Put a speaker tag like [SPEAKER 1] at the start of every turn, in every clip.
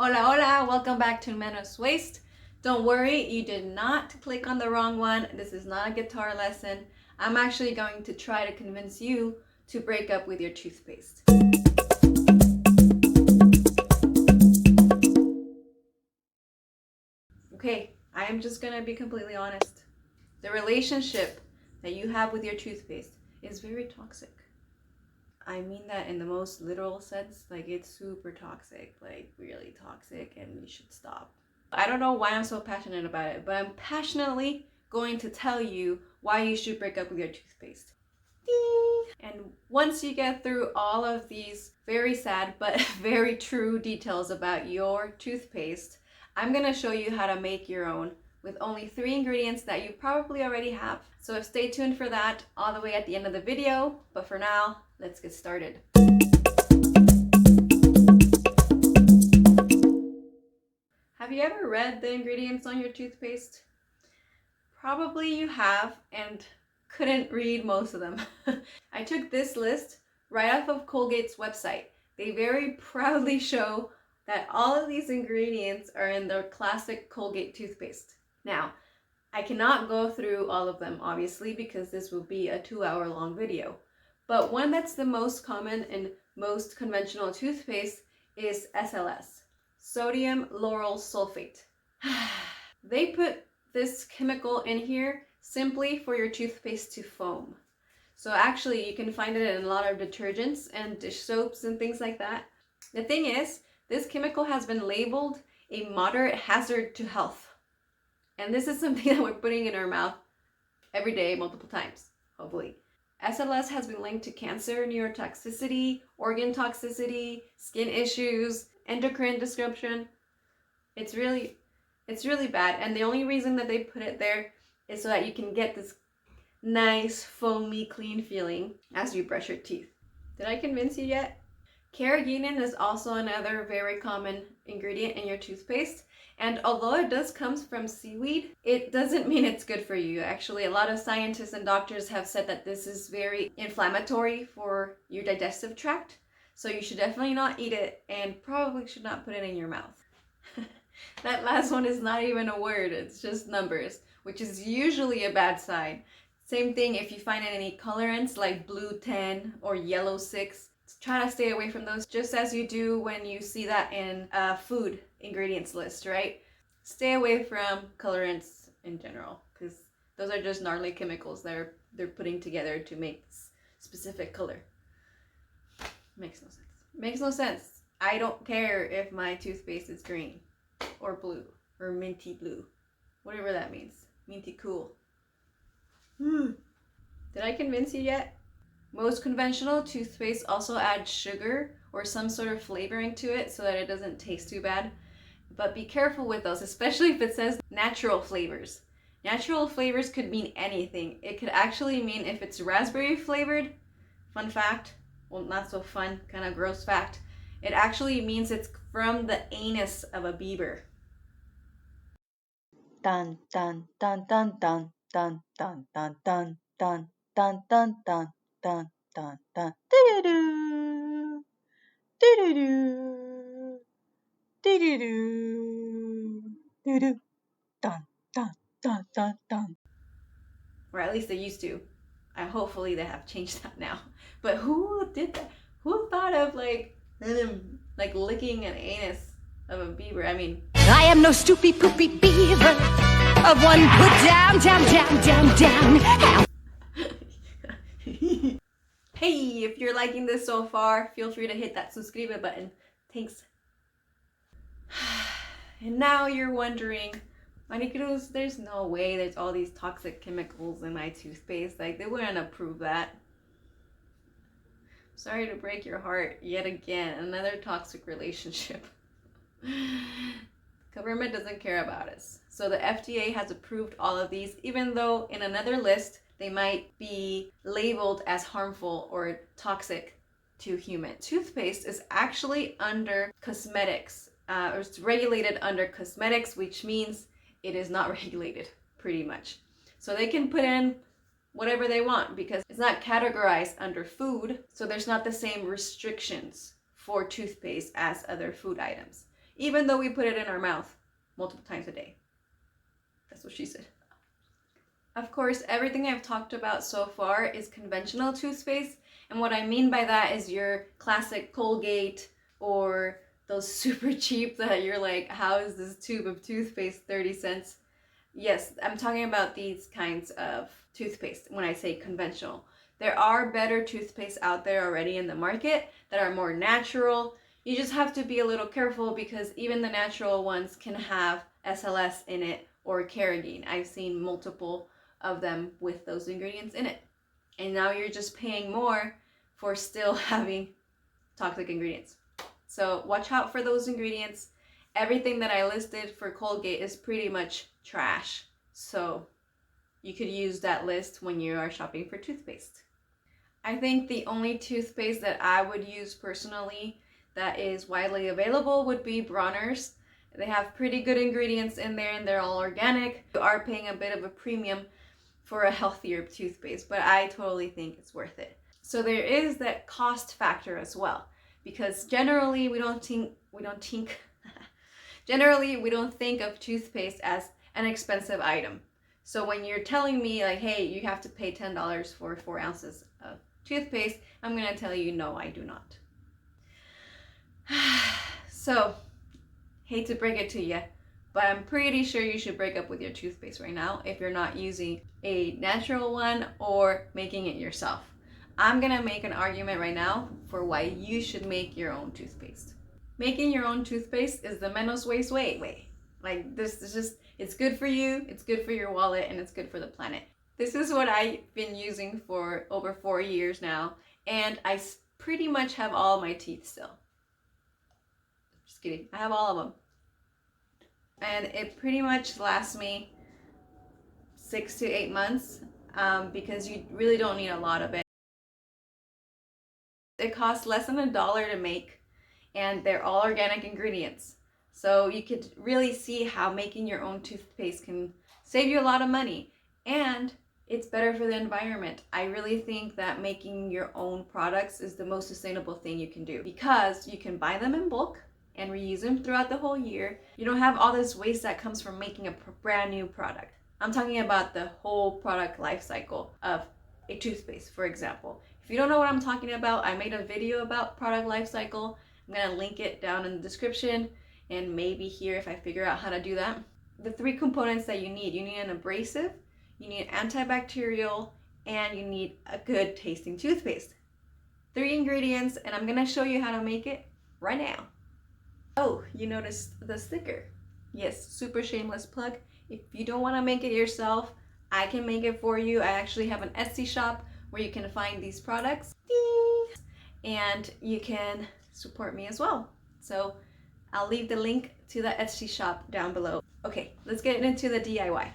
[SPEAKER 1] Hola, hola, welcome back to Menos Waste. Don't worry, you did not click on the wrong one. This is not a guitar lesson. I'm actually going to try to convince you to break up with your toothpaste. Okay, I am just gonna be completely honest. The relationship that you have with your toothpaste is very toxic. I mean that in the most literal sense, like it's super toxic, like really toxic, and you should stop. I don't know why I'm so passionate about it, but I'm passionately going to tell you why you should break up with your toothpaste. Ding! And once you get through all of these very sad but very true details about your toothpaste, I'm gonna show you how to make your own with only 3 ingredients that you probably already have. So stay tuned for that all the way at the end of the video. But for now, let's get started. Have you ever read the ingredients on your toothpaste? Probably you have and couldn't read most of them. I took this list right off of Colgate's website. They very proudly show that all of these ingredients are in their classic Colgate toothpaste. Now, I cannot go through all of them, obviously, because this will be a 2-hour long video. But one that's the most common in most conventional toothpaste is SLS, sodium lauryl sulfate. They put this chemical in here simply for your toothpaste to foam. So actually, you can find it in a lot of detergents and dish soaps and things like that. The thing is, this chemical has been labeled a moderate hazard to health. And this is something that we're putting in our mouth every day, multiple times, hopefully. SLS has been linked to cancer, neurotoxicity, organ toxicity, skin issues, endocrine disruption. It's really bad. And the only reason that they put it there is so that you can get this nice, foamy, clean feeling as you brush your teeth. Did I convince you yet? Carrageenan is also another very common ingredient in your toothpaste. And although it does come from seaweed, it doesn't mean it's good for you. Actually, a lot of scientists and doctors have said that this is very inflammatory for your digestive tract. So you should definitely not eat it and probably should not put it in your mouth. That last one is not even a word, it's just numbers, which is usually a bad sign. Same thing if you find any colorants like blue 10 or yellow 6. Try to stay away from those, just as you do when you see that in a food ingredients list, right? Stay away from colorants in general, because those are just gnarly chemicals they're putting together to make specific color. Makes no sense. Makes no sense. I don't care if my toothpaste is green or blue or minty blue, whatever that means. Minty cool. Did I convince you yet? Most conventional toothpaste also add sugar or some sort of flavoring to it so that it doesn't taste too bad. But be careful with those, especially if it says natural flavors. Natural flavors could mean anything. It could actually mean if it's raspberry flavored, fun fact, well, not so fun, kind of gross fact, it actually means it's from the anus of a beaver.
[SPEAKER 2] Dun dun dun dun dun dun dun dun dun dun dun dun dun dun dun dun doo doo doo doo doo doo dun dun dun dun dun.
[SPEAKER 1] Or at least they used to. Hopefully they have changed that now. But who did that? Who thought of like licking an anus of a beaver? I mean,
[SPEAKER 3] I am no stoopy poopy beaver of one put down, down, down, down, down.
[SPEAKER 1] Hey, if you're liking this so far, feel free to hit that subscribe button. Thanks. And now you're wondering, Maricruz, there's no way there's all these toxic chemicals in my toothpaste. Like, they wouldn't approve that. Sorry to break your heart yet again. Another toxic relationship. Government doesn't care about us. So the FDA has approved all of these, even though in another list they might be labeled as harmful or toxic to humans. Toothpaste is actually under cosmetics, or it's regulated under cosmetics, which means it is not regulated, pretty much. So they can put in whatever they want because it's not categorized under food, so there's not the same restrictions for toothpaste as other food items. even though we put it in our mouth multiple times a day. That's what she said. Of course, everything I've talked about so far is conventional toothpaste, and what I mean by that is your classic Colgate or those super cheap that you're like, how is this tube of toothpaste 30 cents? Yes, I'm talking about these kinds of toothpaste when I say conventional. There are better toothpaste out there already in the market that are more natural. You just have to be a little careful because even the natural ones can have SLS in it or carrageenan. I've seen multiple of them with those ingredients in it. And now you're just paying more for still having toxic ingredients. So watch out for those ingredients. Everything that I listed for Colgate is pretty much trash. So you could use that list when you are shopping for toothpaste. I think the only toothpaste that I would use personally that is widely available would be Bronner's. They have pretty good ingredients in there and they're all organic. You are paying a bit of a premium for a healthier toothpaste, but I totally think it's worth it. So there is that cost factor as well, because generally we don't think of toothpaste as an expensive item. So when you're telling me like, hey, you have to pay $10 for 4 ounces of toothpaste, I'm gonna tell you no, I do not. So, hate to break it to you, but I'm pretty sure you should break up with your toothpaste right now if you're not using a natural one or making it yourself. I'm gonna make an argument right now for why you should make your own toothpaste. Making your own toothpaste is the menos waste way. Like, this is just, it's good for you, it's good for your wallet, and it's good for the planet. This is what I've been using for over 4 years now, and I pretty much have all my teeth still. Just kidding, I have all of them. And it pretty much lasts me 6 to 8 months because you really don't need a lot of it. It costs less than $1 to make, and they're all organic ingredients. So you could really see how making your own toothpaste can save you a lot of money, and it's better for the environment. I really think that making your own products is the most sustainable thing you can do because you can buy them in bulk and reuse them throughout the whole year. You don't have all this waste that comes from making a brand new product. I'm talking about the whole product life cycle of a toothpaste, for example. If you don't know what I'm talking about, I made a video about product life cycle. I'm gonna link it down in the description and maybe here if I figure out how to do that. The 3 components that you need an abrasive, you need antibacterial, and you need a good tasting toothpaste. 3 ingredients, and I'm gonna show you how to make it right now. Oh, you noticed the sticker. Yes, super shameless plug. If you don't want to make it yourself, I can make it for you. I actually have an Etsy shop where you can find these products. Ding! And you can support me as well. So I'll leave the link to the Etsy shop down below. Okay, let's get into the DIY.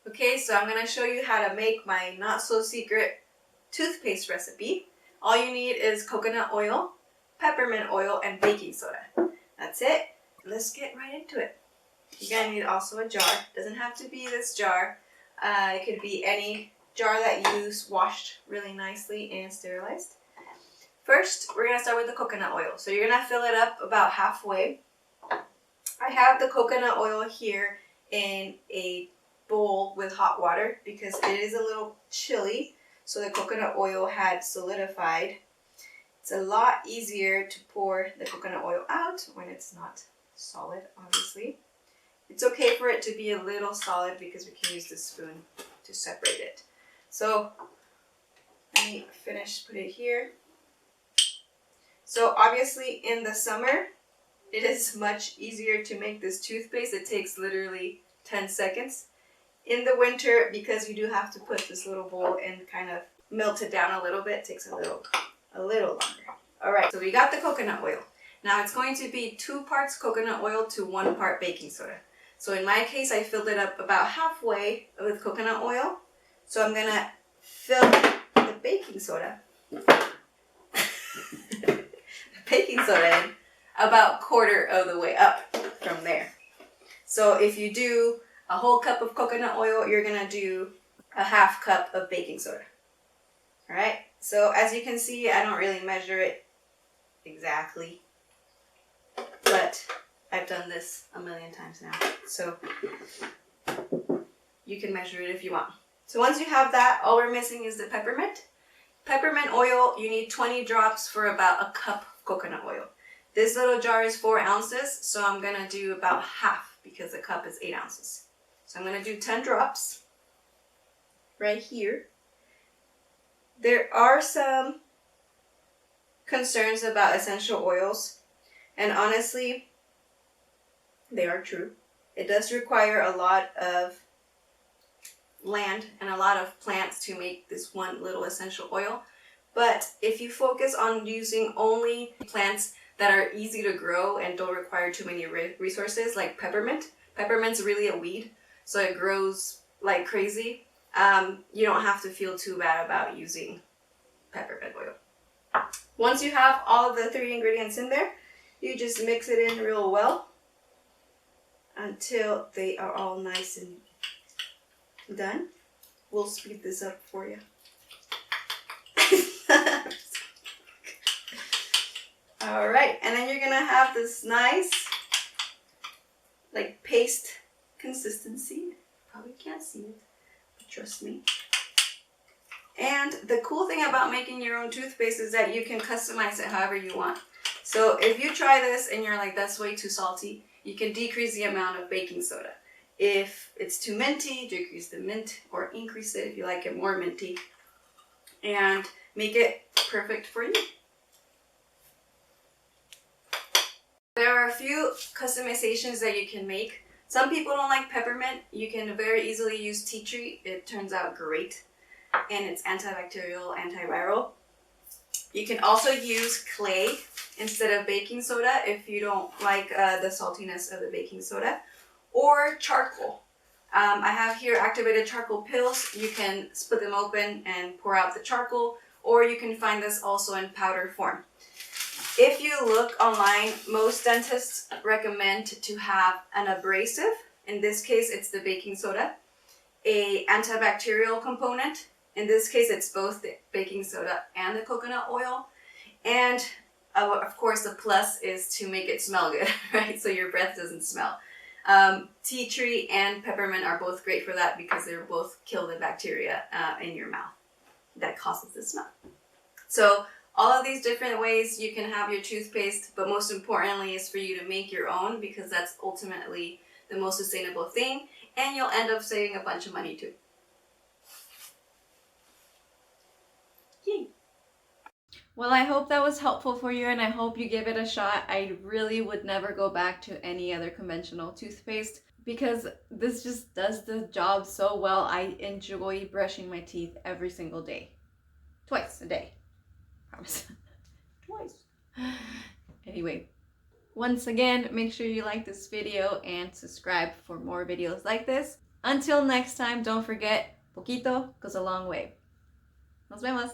[SPEAKER 1] Okay, so I'm going to show you how to make my not so secret toothpaste recipe. All you need is coconut oil, peppermint oil, and baking soda. That's it. Let's get right into it. You're going to need also a jar. Doesn't have to be this jar. It could be any jar that you washed really nicely and sterilized. First, we're going to start with the coconut oil. So you're going to fill it up about halfway. I have the coconut oil here in a bowl with hot water because it is a little chilly. So the coconut oil had solidified. It's a lot easier to pour the coconut oil out when it's not solid, obviously. It's okay for it to be a little solid because we can use the spoon to separate it. So let me put it here. So obviously in the summer, it is much easier to make this toothpaste. It takes literally 10 seconds. In the winter, because you do have to put this little bowl and kind of melt it down a little bit, it takes a little longer. All right, so we got the coconut oil. Now it's going to be 2 parts coconut oil to 1 part baking soda. So in my case, I filled it up about halfway with coconut oil. So I'm gonna fill the baking soda in about 1/4 of the way up from there. So if you do a whole cup of coconut oil, you're gonna do a 1/2 cup of baking soda. All right, So as you can see, I don't really measure it exactly, but I've done this a million times now. So you can measure it if you want. So once you have that, all we're missing is the peppermint. Peppermint oil, you need 20 drops for about a cup of coconut oil. This little jar is 4 ounces, so I'm gonna do about half because the cup is 8 ounces. So I'm gonna do 10 drops right here. There are some concerns about essential oils, and honestly, they are true. It does require a lot of land and a lot of plants to make this one little essential oil. But if you focus on using only plants that are easy to grow and don't require too many resources, like peppermint. Peppermint's really a weed, so it grows like crazy. You don't have to feel too bad about using peppermint oil. Once you have all of the 3 ingredients in there, you just mix it in real well until they are all nice and done. We'll speed this up for you. All right, and then you're gonna have this nice, like paste consistency. Probably can't see it, but trust me. And the cool thing about making your own toothpaste is that you can customize it however you want. So if you try this and you're like, that's way too salty, you can decrease the amount of baking soda. If it's too minty, decrease the mint or increase it if you like it more minty, and make it perfect for you. There are a few customizations that you can make. Some people don't like peppermint. You can very easily use tea tree. It turns out great, and it's antibacterial, antiviral. You can also use clay instead of baking soda if you don't like the saltiness of the baking soda, or charcoal. I have here activated charcoal pills. You can split them open and pour out the charcoal, or you can find this also in powder form. If you look online, most dentists recommend to have an abrasive. In this case, it's the baking soda. A antibacterial component. In this case, it's both the baking soda and the coconut oil. And of course, the plus is to make it smell good, right? So your breath doesn't smell. Tea tree and peppermint are both great for that because they're both kill the bacteria in your mouth that causes the smell. So all of these different ways you can have your toothpaste, but most importantly is for you to make your own because that's ultimately the most sustainable thing, and you'll end up saving a bunch of money too. Yay! Well, I hope that was helpful for you, and I hope you give it a shot. I really would never go back to any other conventional toothpaste because this just does the job so well. I enjoy brushing my teeth every single day. Twice a day. Promise. Twice. Anyway, once again, make sure you like this video and subscribe for more videos like this. Until next time, don't forget, Poquito goes a long way. Nos vemos.